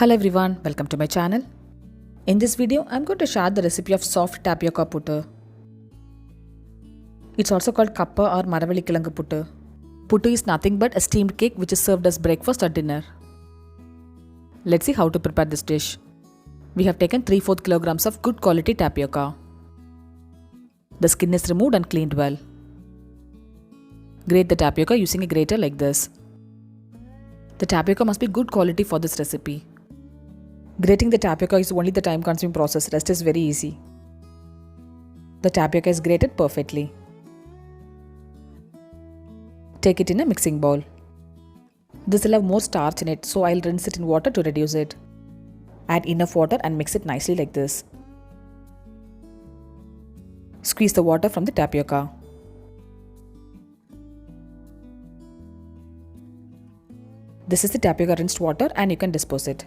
Hello everyone, welcome to my channel. In this video, I'm going to share the recipe of soft Tapioca Puttu. It's also called Kappa or Maravalli Puttu. Puttu is nothing but a steamed cake which is served as breakfast or dinner. Let's see how to prepare this dish. We have taken 3/4 kilograms of good quality tapioca. The skin is removed and cleaned well. Grate the tapioca using a grater like this. The tapioca must be good quality for this recipe. Grating the tapioca is only the time-consuming process, rest is very easy. The tapioca is grated perfectly. Take it in a mixing bowl. This will have more starch in it, so I'll rinse it in water to reduce it. Add enough water and mix it nicely like this. Squeeze the water from the tapioca. This is the tapioca rinsed water and you can dispose it.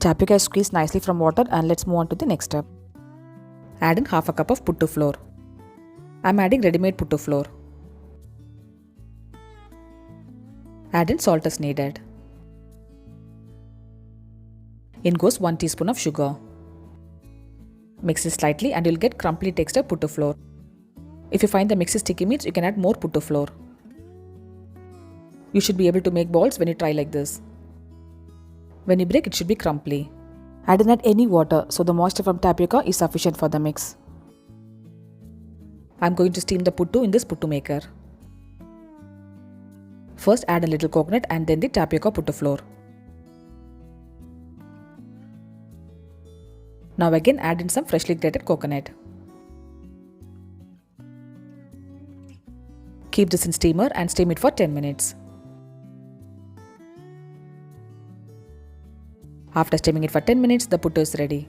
Tapioca is squeezed nicely from water and let's move on to the next step. Add in half a cup of puttu flour. I'm adding ready-made puttu flour. Add in salt as needed. In goes 1 teaspoon of sugar. Mix it slightly and you'll get crumbly texture puttu flour. If you find the mix is sticky means you can add more puttu flour. You should be able to make balls when you try like this. When you break, it should be crumbly. I didn't add any water, so the moisture from tapioca is sufficient for the mix. I'm going to steam the puttu in this puttu maker. First add a little coconut and then the tapioca puttu flour. Now again add in some freshly grated coconut. Keep this in steamer and steam it for 10 minutes. After steaming it for 10 minutes, the puttu is ready.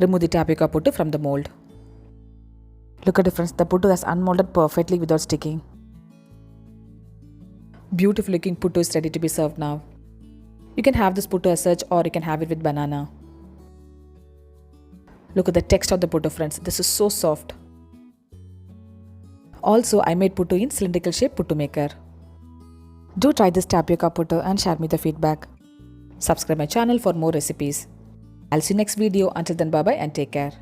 Remove the tapioca puttu from the mold. Look at the difference, the puttu has unmolded perfectly without sticking. Beautiful looking puttu is ready to be served now. You can have this puttu as such or you can have it with banana. Look at the texture of the puttu, friends, this is so soft. Also, I made puttu in cylindrical shape puttu maker. Do try this tapioca puttu and share me the feedback. Subscribe my channel for more recipes. I'll see you next video. Until then, bye bye and take care.